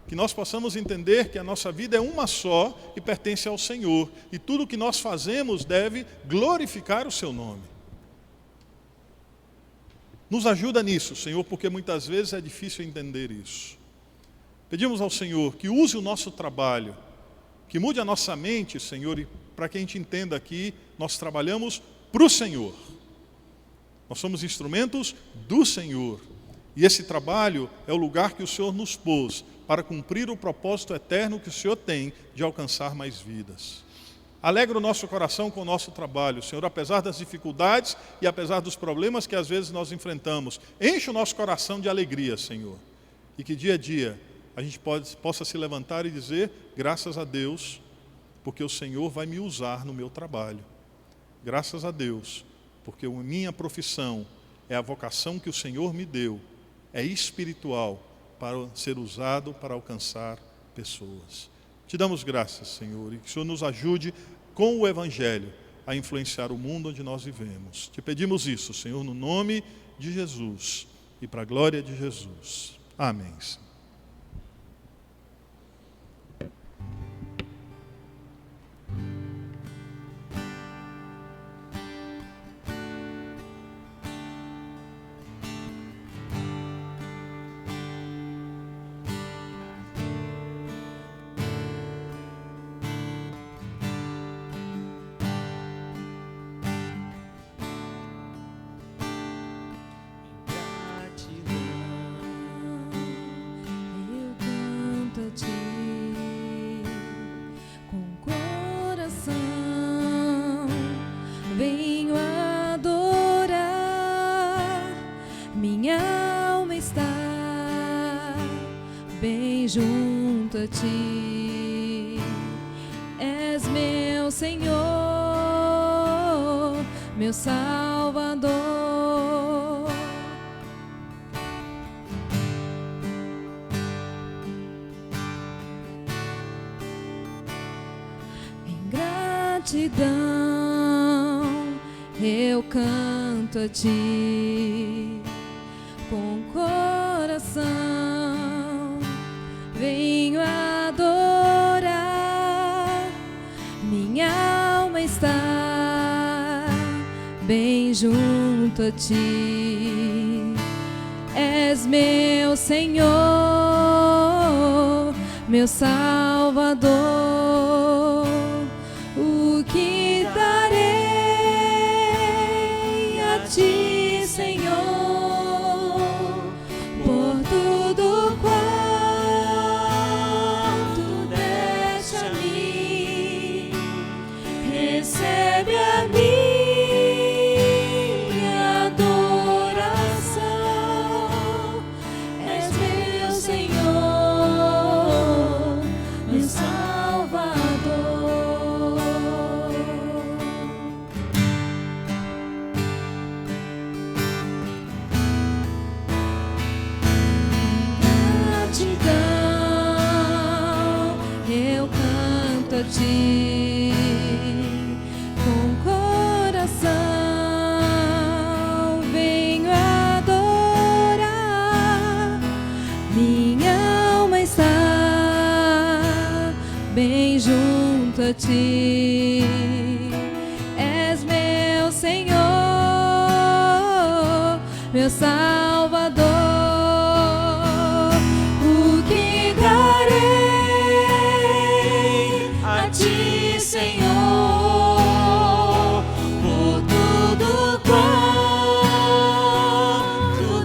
Que nós possamos entender que a nossa vida é uma só e pertence ao Senhor. E tudo o que nós fazemos deve glorificar o seu nome. Nos ajuda nisso, Senhor, porque muitas vezes é difícil entender isso. Pedimos ao Senhor que use o nosso trabalho, que mude a nossa mente, Senhor, e para que a gente entenda que nós trabalhamos para o Senhor. Nós somos instrumentos do Senhor. E esse trabalho é o lugar que o Senhor nos pôs para cumprir o propósito eterno que o Senhor tem de alcançar mais vidas. Alegra o nosso coração com o nosso trabalho, Senhor, apesar das dificuldades e apesar dos problemas que às vezes nós enfrentamos. Enche o nosso coração de alegria, Senhor. E que dia a dia a gente possa se levantar e dizer: graças a Deus, porque o Senhor vai me usar no meu trabalho. Graças a Deus, porque a minha profissão é a vocação que o Senhor me deu, é espiritual, para ser usado para alcançar pessoas. Te damos graças, Senhor, e que o Senhor nos ajude com o Evangelho a influenciar o mundo onde nós vivemos. Te pedimos isso, Senhor, no nome de Jesus e para a glória de Jesus. Amém. Junto a ti, és meu Senhor, meu Salvador. Em gratidão eu canto a ti com coração. Venho adorar, minha alma está bem junto a ti. És meu Senhor, meu Salvador. O que darei a ti, Senhor, por tudo quanto recebe a minha adoração. a ti com coração. Venho adorar, minha alma está bem junto a ti. És meu Senhor, meu Salvador. O que darei a ti, Senhor, por tudo quanto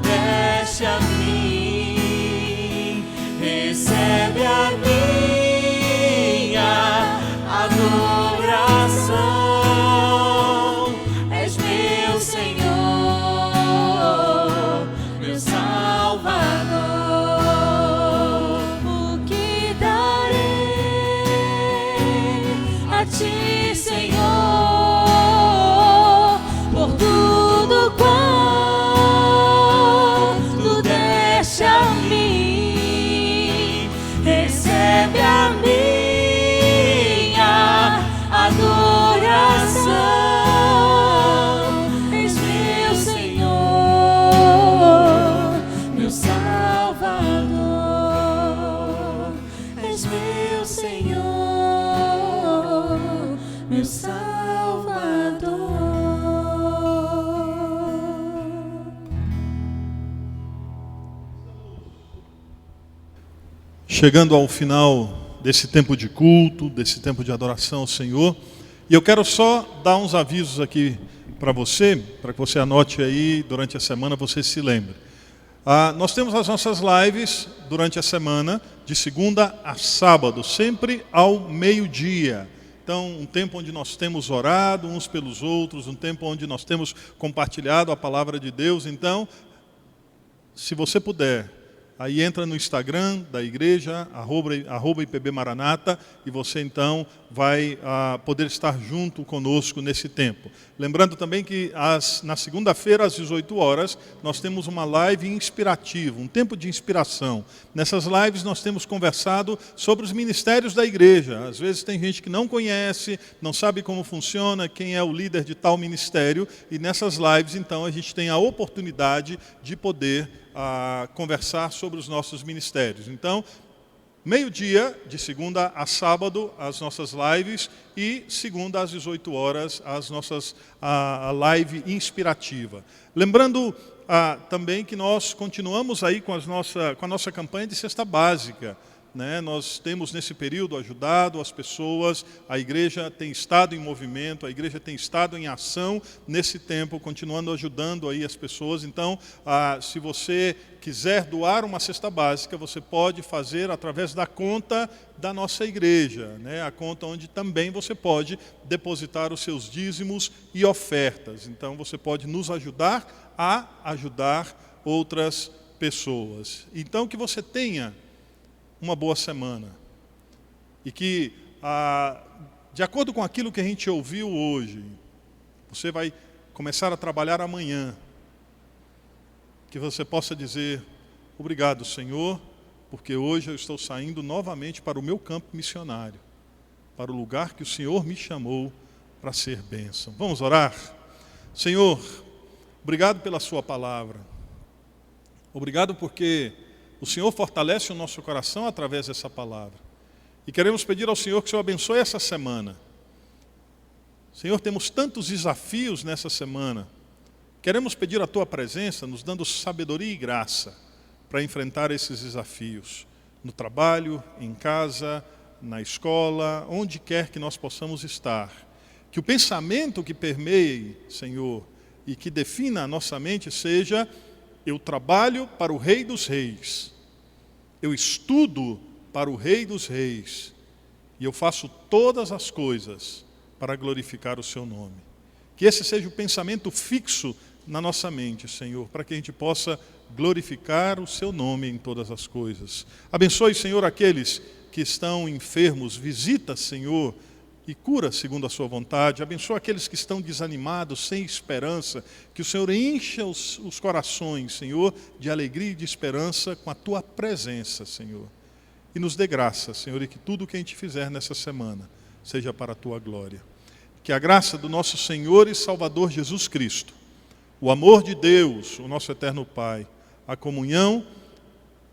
deste a mim? Recebe a minha adoração. És meu Senhor, meu Salvador. O que darei a ti, Senhor, por tudo quanto deste a mim? Recebe a minha adoração. És meu Senhor, meu Salvador. És meu Senhor, meu Salvador. Chegando ao final desse tempo de culto, desse tempo de adoração ao Senhor, e eu quero só dar uns avisos aqui para que você anote aí durante a semana, você se lembre. Nós temos as nossas lives durante a semana, de segunda a sábado, sempre ao meio-dia. Então, um tempo onde nós temos orado uns pelos outros, um tempo onde nós temos compartilhado a palavra de Deus. Então, se você puder, aí entra no Instagram da igreja, @IPB Maranata, e você então vai poder estar junto conosco nesse tempo. Lembrando também que na segunda-feira, às 18 horas, nós temos uma live inspirativa, um tempo de inspiração. Nessas lives nós temos conversado sobre os ministérios da igreja. Às vezes tem gente que não conhece, não sabe como funciona, quem é o líder de tal ministério, e nessas lives então a gente tem a oportunidade de poder conversar sobre os nossos ministérios. Então, meio-dia, de segunda a sábado, as nossas lives, e segunda às 18 horas, a live inspirativa. Lembrando também que nós continuamos aí com a nossa campanha de cesta básica. Nós temos nesse período ajudado as pessoas, a igreja tem estado em movimento, a igreja tem estado em ação nesse tempo, continuando ajudando aí as pessoas. Então, se você quiser doar uma cesta básica, você pode fazer através da conta da nossa igreja, a conta onde também você pode depositar os seus dízimos e ofertas. Então, você pode nos ajudar a ajudar outras pessoas. Então, que você tenha uma boa semana. E que, de acordo com aquilo que a gente ouviu hoje, você vai começar a trabalhar amanhã. Que você possa dizer, obrigado, Senhor, porque hoje eu estou saindo novamente para o meu campo missionário, para o lugar que o Senhor me chamou para ser bênção. Vamos orar? Senhor, obrigado pela sua palavra. Obrigado porque o Senhor fortalece o nosso coração através dessa palavra. E queremos pedir ao Senhor que o Senhor abençoe essa semana. Senhor, temos tantos desafios nessa semana. Queremos pedir a Tua presença, nos dando sabedoria e graça para enfrentar esses desafios. No trabalho, em casa, na escola, onde quer que nós possamos estar. Que o pensamento que permeie, Senhor, e que defina a nossa mente seja: eu trabalho para o Rei dos Reis. Eu estudo para o Rei dos Reis. E eu faço todas as coisas para glorificar o Seu nome. Que esse seja o pensamento fixo na nossa mente, Senhor, para que a gente possa glorificar o Seu nome em todas as coisas. Abençoe, Senhor, aqueles que estão enfermos. Visita, Senhor, e cura segundo a sua vontade. Abençoa aqueles que estão desanimados, sem esperança. Que o Senhor encha os corações, Senhor, de alegria e de esperança com a Tua presença, Senhor. e nos dê graça, Senhor, e que tudo o que a gente fizer nessa semana seja para a Tua glória. Que a graça do nosso Senhor e Salvador Jesus Cristo, o amor de Deus, o nosso eterno Pai, a comunhão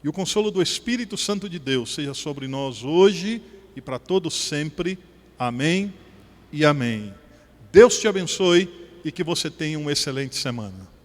e o consolo do Espírito Santo de Deus seja sobre nós hoje e para todos sempre. Amém e amém. Deus te abençoe e que você tenha uma excelente semana.